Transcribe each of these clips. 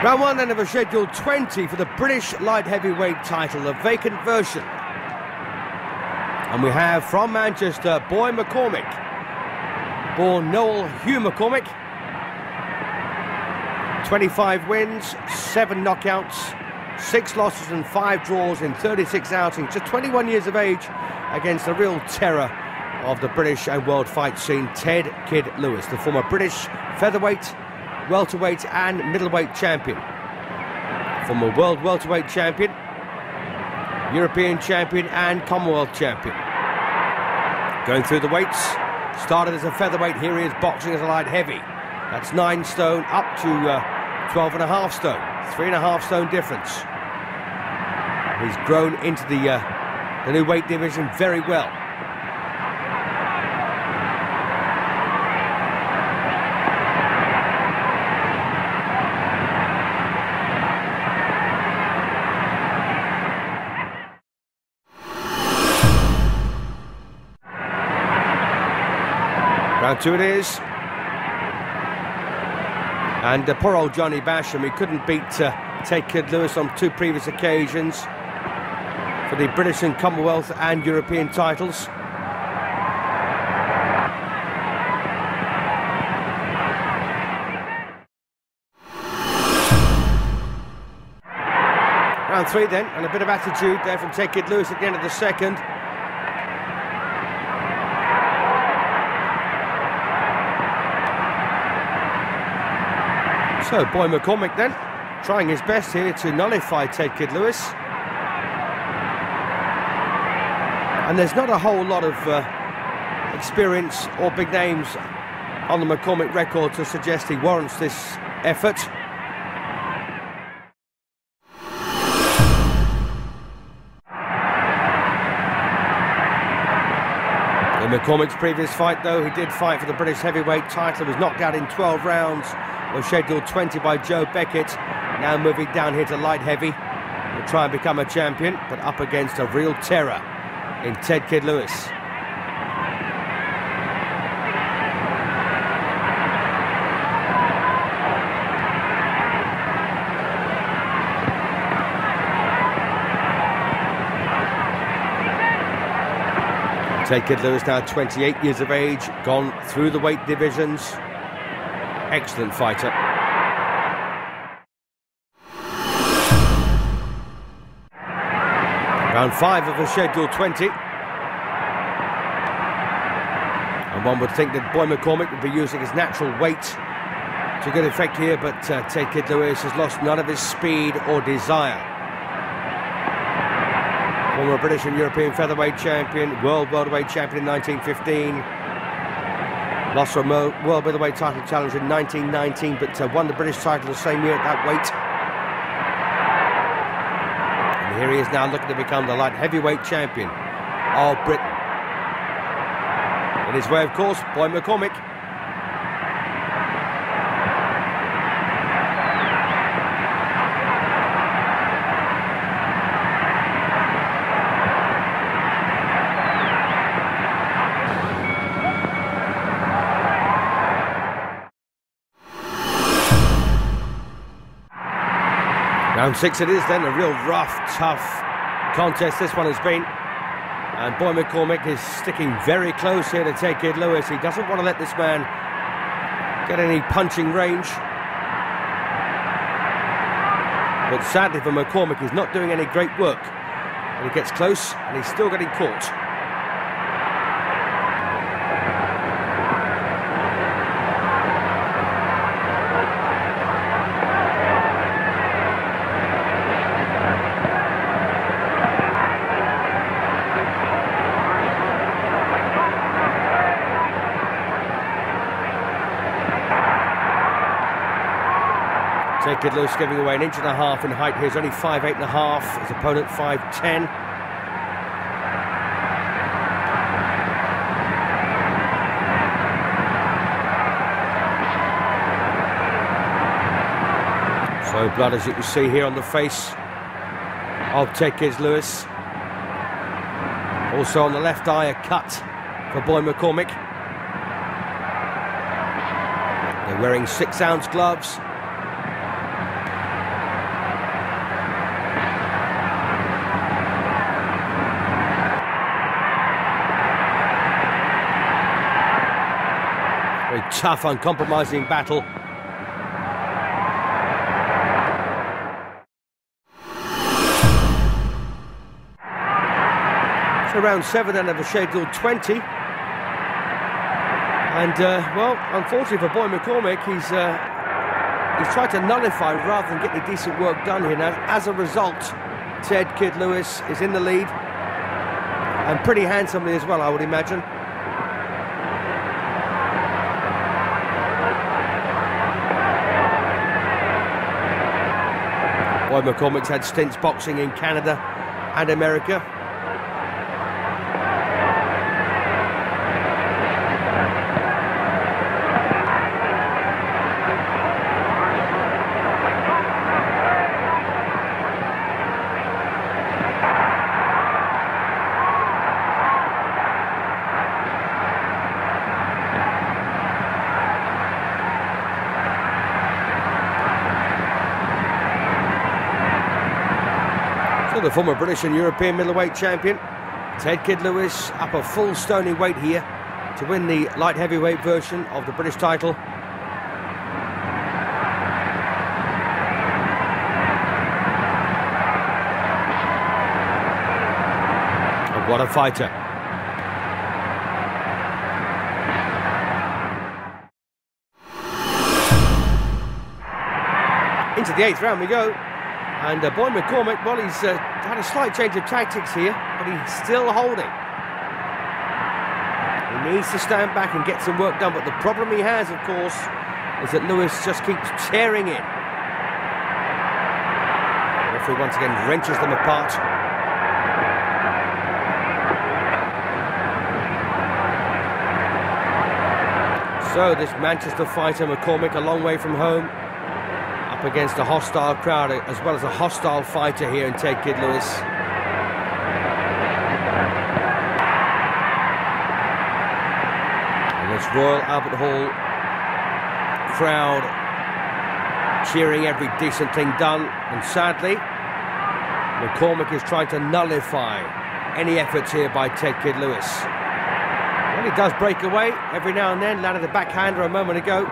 Round one then of a scheduled 20 for the British light heavyweight title, a vacant version. And we have from Manchester, Boy McCormick, born Noel Hugh McCormick. 25 wins, 7 knockouts, 6 losses and 5 draws in 36 outings. Just 21 years of age, against the real terror of the British and world fight scene, Ted Kid Lewis, the former British featherweight, welterweight and middleweight champion. Former world welterweight champion, European champion and Commonwealth champion. Going through the weights, started as a featherweight, here he is boxing as a light heavy. That's 9 stone up to 12.5 stone, 3.5 stone difference. He's grown into the new weight division very well. Round 2 it is. And poor old Johnny Basham, he couldn't beat Ted Kid Lewis on 2 previous occasions for the British and Commonwealth and European titles. Round 3 then, and a bit of attitude there from Ted Kid Lewis at the end of the second. So, Boy McCormick then, trying his best here to nullify Ted Kid Lewis. And there's not a whole lot of experience or big names on the McCormick record to suggest he warrants this effort. In McCormick's previous fight, though, he did fight for the British heavyweight title. He was knocked out in 12 rounds. Was scheduled 20 by Joe Beckett. Now moving down here to light heavy. Will try and become a champion, but up against a real terror in Ted Kid Lewis. Ted Kid Lewis now 28 years of age, gone through the weight divisions. Excellent fighter. Round 5 of the scheduled 20. And one would think that Boy McCormick would be using his natural weight to good effect here, but Ted Kid Lewis has lost none of his speed or desire. Former British and European featherweight champion, world welterweight champion in 1915. Lost from world middleweight title challenge in 1919, but won the British title the same year at that weight. And here he is now looking to become the light heavyweight champion of Britain. In his way, of course, Boy McCormick. Round 6 it is then, a real rough, tough contest this one has been. And Boy McCormick is sticking very close here to Ted Kid Lewis. He doesn't want to let this man get any punching range. But sadly for McCormick, he's not doing any great work. And he gets close and he's still getting caught. Ted Kid Lewis giving away 1.5 inches in height here. He's only 5'8.5", his opponent 5'10". So blood, as you can see here on the face of Ted Kid Lewis. Also on the left eye, a cut for Boy McCormick. They're wearing 6-ounce gloves. Very tough, uncompromising battle. So round 7 then of a scheduled 20. And, well, unfortunately for Boy McCormick, he's tried to nullify rather than get the decent work done here. Now, as a result, Ted Kid Lewis is in the lead. And pretty handsomely as well, I would imagine. Boy McCormick's had stints boxing in Canada and America. So the former British and European middleweight champion, Ted Kid Lewis, up a full stony weight here to win the light heavyweight version of the British title. And what a fighter. Into the 8th round we go. And Boy McCormick, well, he's had a slight change of tactics here, but he's still holding. He needs to stand back and get some work done, but the problem he has, of course, is that Lewis just keeps tearing in. The referee once again wrenches them apart. So this Manchester fighter, McCormick, a long way from home, against a hostile crowd, as well as a hostile fighter here in Ted Kid Lewis. And this Royal Albert Hall crowd cheering every decent thing done, and sadly McCormick is trying to nullify any efforts here by Ted Kid Lewis. Well, he does break away every now and then, landed a backhander a moment ago.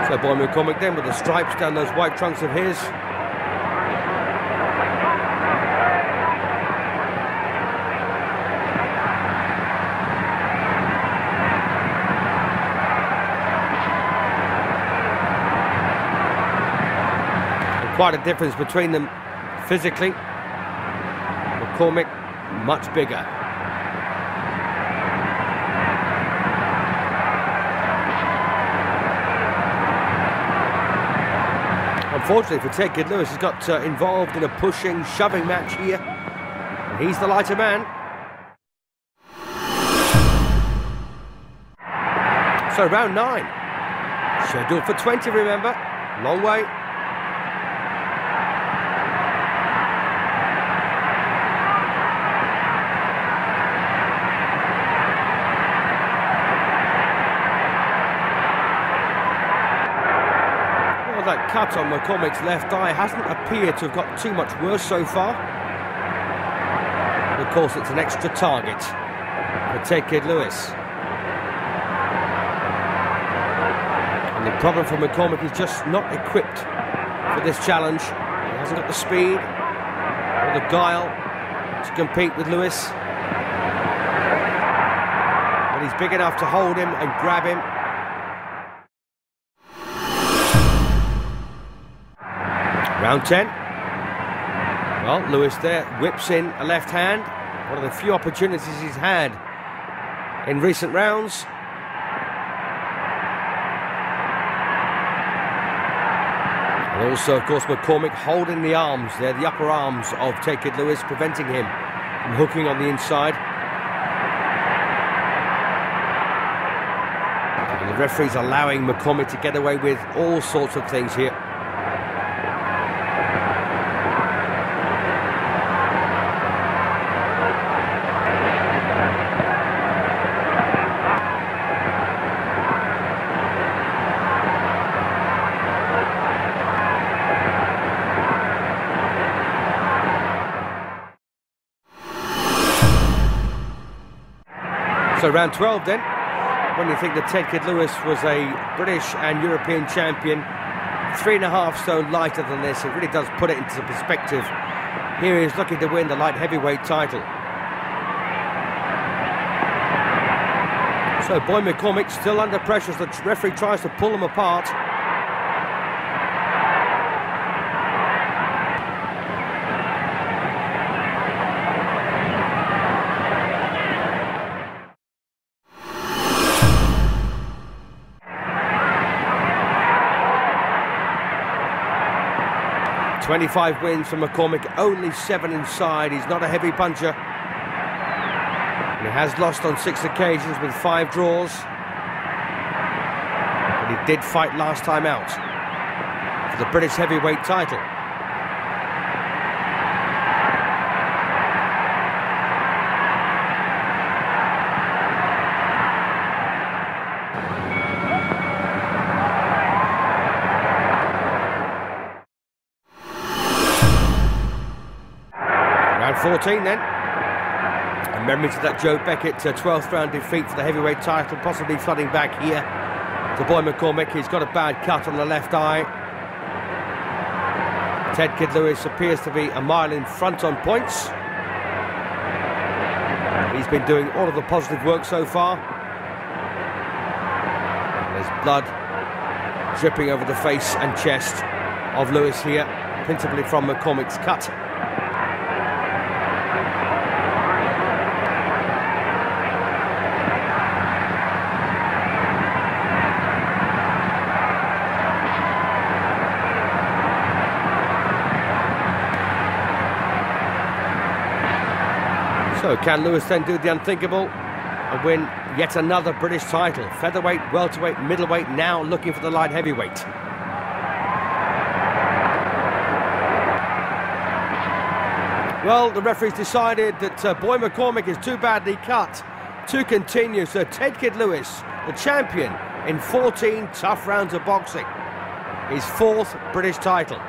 So Boy McCormick then with the stripes down those white trunks of his. And quite a difference between them physically. McCormick much bigger. Unfortunately for Ted Kid Lewis, he's got involved in a pushing, shoving match here, and he's the lighter man. So round 9, scheduled for 20, remember, long way. That cut on McCormick's left eye hasn't appeared to have got too much worse so far. But of course, it's an extra target for Ted Kid Lewis. And the problem for McCormick is just not equipped for this challenge. He hasn't got the speed or the guile to compete with Lewis. But he's big enough to hold him and grab him. Round 10. Well, Lewis there whips in a left hand. One of the few opportunities he's had in recent rounds. And also, of course, McCormick holding the arms there, the upper arms of Ted Kid Lewis, preventing him from hooking on the inside. And the referee's allowing McCormick to get away with all sorts of things here. So round 12 then, when you think that Ted Kid Lewis was a British and European champion, 3.5 stone lighter than this, it really does put it into perspective. Here he is looking to win the light heavyweight title. So Boy McCormick still under pressure as the referee tries to pull them apart. .25 wins for McCormick, only 7 inside. He's not a heavy puncher. And he has lost on 6 occasions with 5 draws. But he did fight last time out for the British heavyweight title. Round 14 then. A memory to that Joe Beckett 12th round defeat for the heavyweight title, possibly flooding back here to Boy McCormick. He's got a bad cut on the left eye. Ted Kid Lewis appears to be a mile in front on points. He's been doing all of the positive work so far. There's blood dripping over the face and chest of Lewis here, principally from McCormick's cut. So can Lewis then do the unthinkable and win yet another British title? Featherweight, welterweight, middleweight, now looking for the light heavyweight. Well, the referee's decided that Boy McCormick is too badly cut to continue. So Ted Kid Lewis, the champion in 14 tough rounds of boxing, his 4th British title.